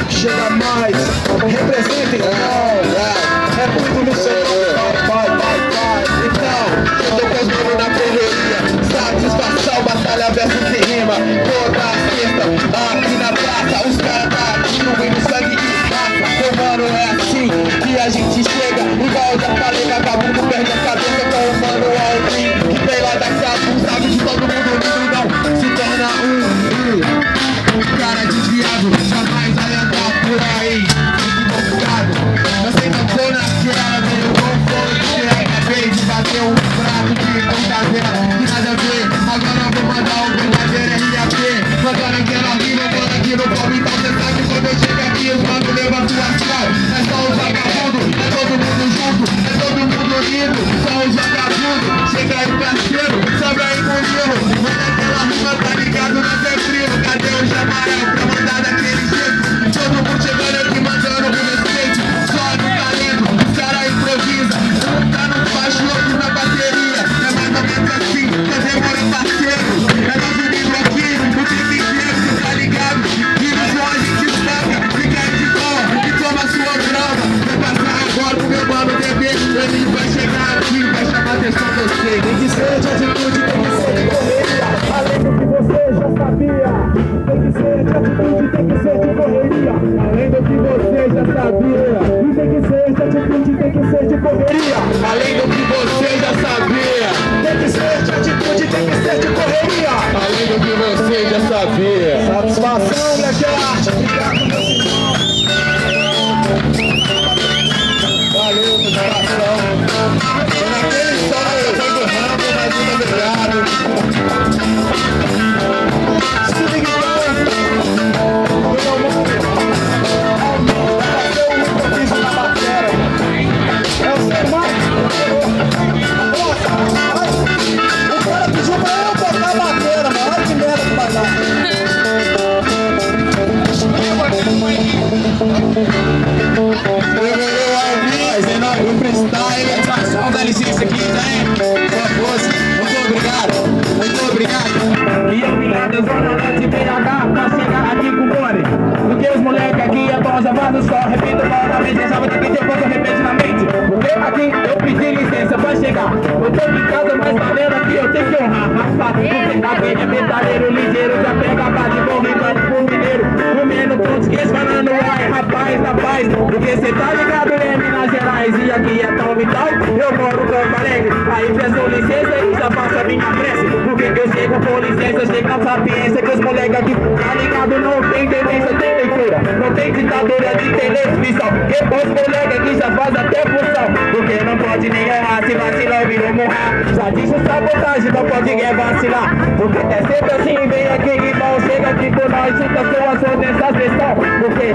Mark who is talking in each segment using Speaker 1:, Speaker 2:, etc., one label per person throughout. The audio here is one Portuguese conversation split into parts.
Speaker 1: Chega mais, representem, é muito no céu, vai. Então, eu tô com as mãos na correria, satisfação, batalha versus de rima, toda sexta, aqui na praça, os caras tá distribuindo sangue e massa, mano, é assim que a gente chega, igual eu já falei, vagabundo perde a cabeça com o mano Alvin, que vem lá da casa, sabe de todo mundo lindo, não se torna um cara desviado, jamais vai andar por aí, equivocado. Você não tô naquela, veio com fome, que acabei de bater um prato de brincadeira, que nada a ver. Agora eu vou mandar um verdadeiro RAP, mandando aquela rima, mano, aqui no palco. Então cê sabe quando eu chego aqui, os mano levam a tua astral. É só os vagabundos, é todo mundo junto, é todo mundo lindo, só os vagabundos. Chega aí, parceiro, sobe aí comigo, manda aquela rima, tá ligado, nós é frio. Cadê o Jamarel pra mandar daquele jeito? Todo mundo chegando aqui mandando com respeito, só no talento, os caras improvisam. Um tá no baixo, outro na bateria, é mais ou menos assim, quer demora parceiro. É nosso livro aqui, o tempo inteiro, cê tá ligado? Vira só a gente paga, fica aí de boa e toma sua droga. Vai passar agora pro meu mano bebê, ele vai chegar aqui, vai chamar a atenção de você. Tem que ser de atitude, tem que ser de correria, além do que você já sabia. Tem que ser de atitude, tem que ser de correria, além do que você já sabia. E tem que ser de atitude, tem que ser de correria, além do que você já sabia. Tem que ser de atitude, tem que ser de correria, além do que você já sabia. Satisfação, Black Art, obrigado, meu irmão. Valeu, satisfação. Tô naquele sonho, eu tô do ramo, mas muito obrigado. Dá licença aqui, muito obrigado. E eu vim lá da zona norte BH pra chegar aqui com o Bore. Porque os moleques aqui é bons amados, só repito novamente, sabe que tem pouco repetidamente. Porque aqui eu pedi licença pra chegar. Eu tô em casa, mas tá vendo aqui, eu tenho que honrar. Raspado, porque aquele é metaleiro ligeiro, já pega a base, vou rimando pro mineiro. Comendo português, falando ai, rapaz, na paz. Porque cê tá ligado, né, Minas Gerais? E aqui é tão vital, eu moro no Campo Alegre. Aí peço licença e já faço a minha prece. Porque Eu chego com licença, chego com sapiência, que os moleques aqui, tá ligado, não tem tendência, tem leitura, não tem ditadura de televisão. Depois os moleques aqui já faz até função, porque não pode nem errar, se vacilar virou morrar. Já disse sabotagem, não pode ninguém vacilar, porque é sempre assim, vem aqui irmão, chega aqui com nós, sinta sua ação nessa sessão, porque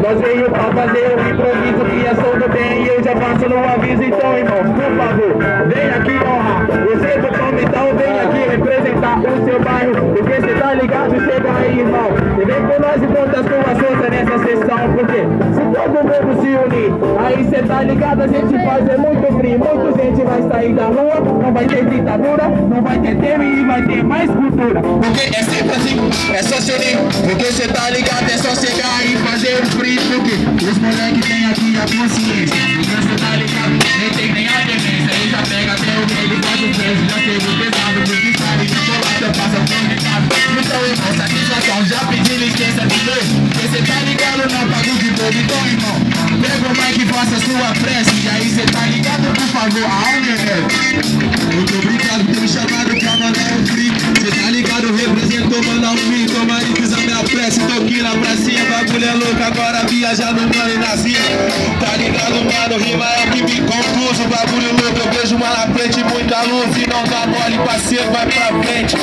Speaker 1: nós veio pra fazer o improviso que é som do bem, e eu já passo no aviso. Então irmão, por favor, vem aqui honrar, você do Palmitão, vem aqui representar o seu bairro, porque cê tá ligado, chega aí irmão, e vem com nós e conta a sua força nessa sessão, porque se todo mundo se unir, aí cê tá ligado, a gente faz é muito frio, muita gente vai sair da rua, não vai ter ditadura, não vai ter tema e vai ter mais cultura, porque é sempre assim, é só ser nem, porque cê tá ligado, é só chegar e fazer um free, porque os moleques tem aqui a consciência, porque cê tá ligado, nem tem nem a demência, ele já pega até o meio, faz o preço, já teve o pesado, porque sabe que tô lá, eu passo por mercado, então irmão, satisfação, já pedi licença de novo, porque cê tá ligado, não pago de bobo, então irmão, pega o mic e faça sua prece, e aí cê tá ligado, por favor, aonde é? Muito obrigado por ter me chamado pra mandar um free, cê tá ligado, representou, mandar um free, toma e fiz a minha prece, tô aqui na pracinha, bagulho é louco, agora viajando, mano, e nascia, tá ligado, mano, rima é o que me confuso, bagulho louco, eu vejo uma na frente, muita luz, e não dá mole, parceiro, vai pra frente,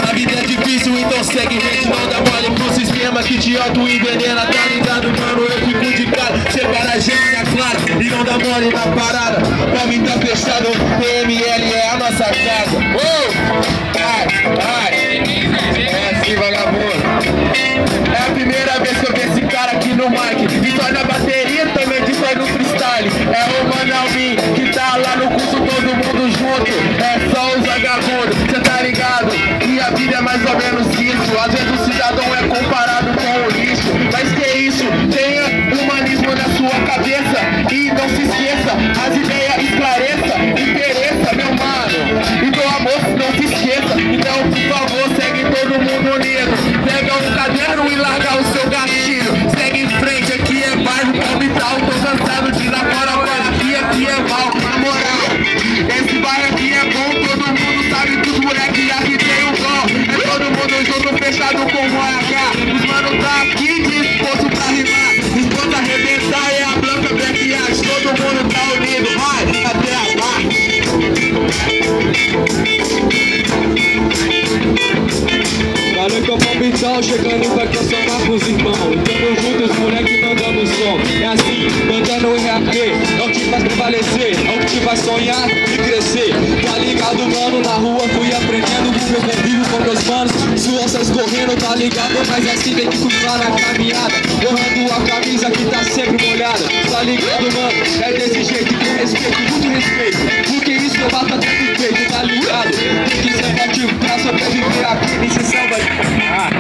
Speaker 1: a vida é difícil, então segue gente, não dá mole pro sistema que te auto-envenena, tá ligado, mano, eu fico de cara, separa a gente, é claro, e não dá mole na parada, pra mim tá fechado, PML é a nossa casa, ai, é assim, vagabundo, é a primeira vez que eu vi esse cara aqui no mic, destrói na bateria, também destrói no freestyle, é o Manalmin, que tá lá no curso, todo mundo junto, é só os vagabundos, cê tá ligado, e a vida é mais ou menos isso, às vezes o cidadão é comparado com o lixo, mas que é isso, tenha humanismo na sua cabeça, e não se esqueça, as ideias esclareça, interessa, meu mano, então amor, não se esqueça, então por favor, segue todo mundo unido, pega um caderno e larga o seu gatilho, segue em frente, aqui é bairro Palmital, tô cansado de dar fora, mas aqui é mal, na moral, esse bairro aqui é bom, todo mundo sabe que os moleques aqui tem um dom, é todo mundo junto, fechado com o RH, os mano tá aqui disposto pra rimar, disposto a arrebentar, é a Blanca Backyard, todo mundo tá unido, vai, até a parte.
Speaker 2: Boa noite, ao Palmitão, chegando pra cancionar pros irmãos. Tamo juntos, moleque, mandando som. É assim, mandando o RAP, é o que faz prevalecer, é o que te faz sonhar e crescer. Tá ligado, mano, na rua fui aprendendo com meu convívio com meus manos. Suor sai escorrendo, tá ligado, mas assim tem que cruzar na caminhada. Borrando a camisa que tá sempre molhada. Tá ligado, mano, é desse jeito, com respeito, muito respeito. Porque isso eu bato até do peito, tá ligado? Tem que ser motivo pra sobreviver aqui nesse samba.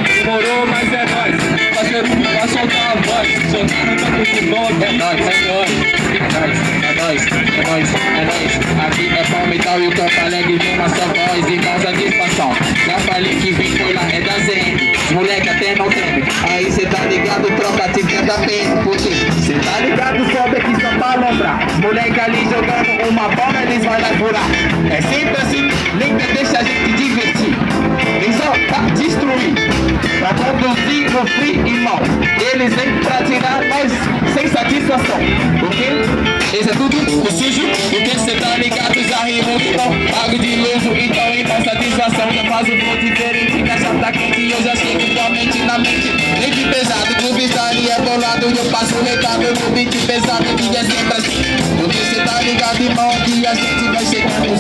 Speaker 2: Demorou, mas é nóis. Parceiro, vai soltar a voz. Soltar no campo de bom, é nóis, é nóis. É nóis, é nóis, é nóis. Aqui é Palmital e o Campo Alegre de uma só voz. Irmão, satisfação. Já falei que vim foi lá, é da ZN. Os moleque até não treme. Aí cê tá ligado, troca, te tenta bem. Porque cê tá ligado, sobe aqui só pra alombrar. Os moleque ali jogando uma bola, eles vão lá furar. É sempre assim, lembra, deixa a gente divertir. Eles só pra destruir, pra conduzir o free, irmão. Eles vêm pra tirar nós sem satisfação. Porque esse é tudo o sujo. Porque cê tá ligado, já rimou, então pago de luxo. Então, irmão, satisfação. Já faz um pouco diferente, que a chave tá quente e eu já chego igualmente na mente. Mente pesado, do freestyle é bolado. Eu passo o recado no beat pesado, que é sempre assim. Porque cê tá ligado, irmão, que a gente vai chegando no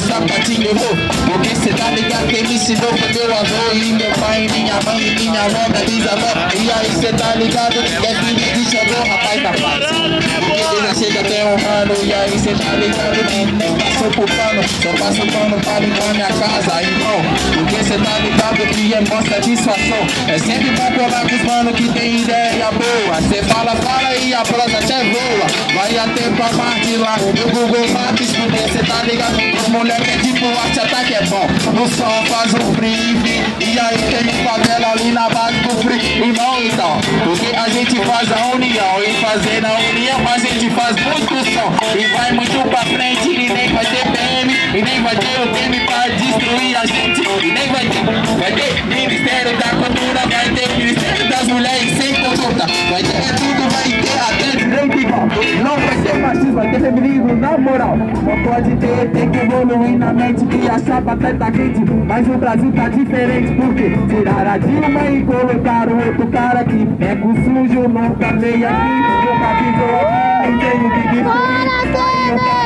Speaker 2: sapatinho, eu vou. Porque cê tá ligado, quem me ensinou foi meu avô e meu pai, minha mãe, minha avó, minha bisavó. E aí cê tá ligado, que é filho de chegou, rapaz, tá fácil. Porque ele já chega até honrando, e aí cê tá ligado, que nem passou por pano, só passo pano pra limpar minha casa, irmão. Porque cê tá ligado, que é mó satisfação. É sempre bom colar com os mano que tem ideia boa. Cê fala e a prosa até voa. Vai até pra Marte lá, no Google Maps, porque cê tá ligado, os moleque é tipo arte ataque é bom. No som faz um free, e aí tem favela ali na base do free, irmão, então. Porque a gente faz a união, e fazendo a união a gente faz
Speaker 3: faz muito som e vai muito pra frente. E nem vai ter PM, e nem vai ter o PM pra destruir a gente. E nem vai ter Ministério da Cultura, vai ter Ministério das Mulheres sem consulta. Vai ter tudo, vai ter até direito igual. Não vai ter machismo, vai ter feminismo na moral. Não pode ter, tem que evoluir na mente e achar batata quente. Mas o Brasil tá diferente porque tiraram a Dilma e colocaram outro cara aqui. É com sujo, nunca veio aqui, nunca pisou aqui, não tem o que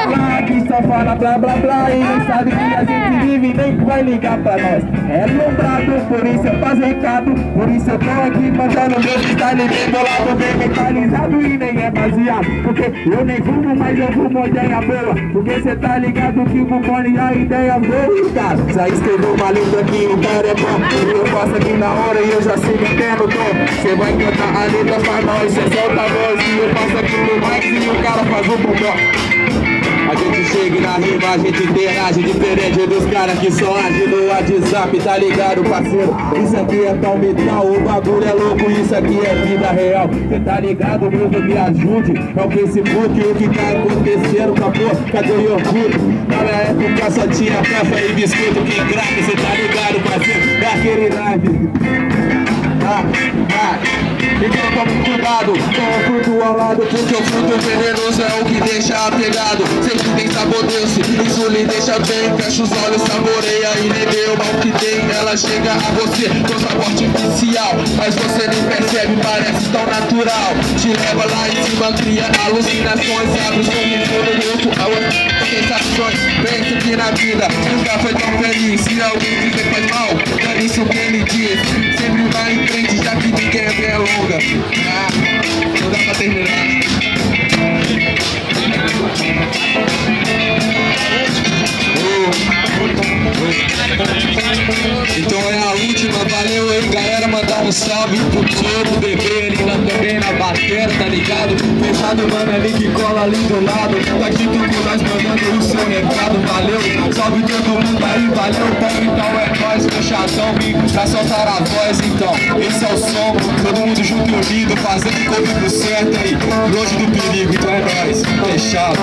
Speaker 3: falar, que só fala blá blá blá e não sabe que a gente vive nem vai ligar pra nós. É lombrado, por isso eu faço recado, por isso eu tô aqui mandando meu freestyle bem bolado, bem mentalizado e nem é baseado. Porque eu nem fumo, mas eu fumo ideia boa, porque cê tá ligado que o Bufone a ideia boa, cara. Já escreveu uma letra aqui, o cara é bom, eu faço aqui na hora e eu já sei metendo o tom. Cê vai cantar a letra pra nós, cê solta a voz e eu passo aqui no mic e o cara faz o botão. A gente chega na rima, a gente interage diferente dos caras que só agem no WhatsApp, tá ligado, parceiro? Isso aqui é tal metal, o bagulho é louco, isso aqui é vida real. Cê tá ligado, mesmo, me ajude. É o Facebook, o que tá acontecendo, acabou, cadê o orgulho? Na minha época só tinha café e biscoito, que craque, cê tá ligado, parceiro? Daquele live. Então tome cuidado com o fruto ao lado, porque o fruto venenoso é o que deixa apegado. Sempre tem sabor doce, isso lhe deixa bem. Fecha os olhos, saboreia e nem vê o mal que tem. Ela chega a você com sabor artificial, mas você nem percebe, parece tão natural. Te leva lá em cima, cria alucinações, abre o sorriso no rosto, a sensações. Pensa que na vida nunca foi tão feliz. Se alguém dizer faz mal, é isso que ele diz. Sempre vai em frente, já que ninguém é longa. Não dá pra terminar. Então é a última, valeu aí galera, mandar um salve pro Tiopo, bebê ali também na bateria, tá ligado? Fechado, mano, ali que cola ali do lado. Tá aqui tu com nós mandando o seu recado, valeu. Salve todo mundo aí, valeu, bom, então é nóis, fechadão, pra soltar a voz, então. Esse é o som, todo mundo junto e unido, fazendo o corpo certo aí, longe do perigo, então é nóis, fechado.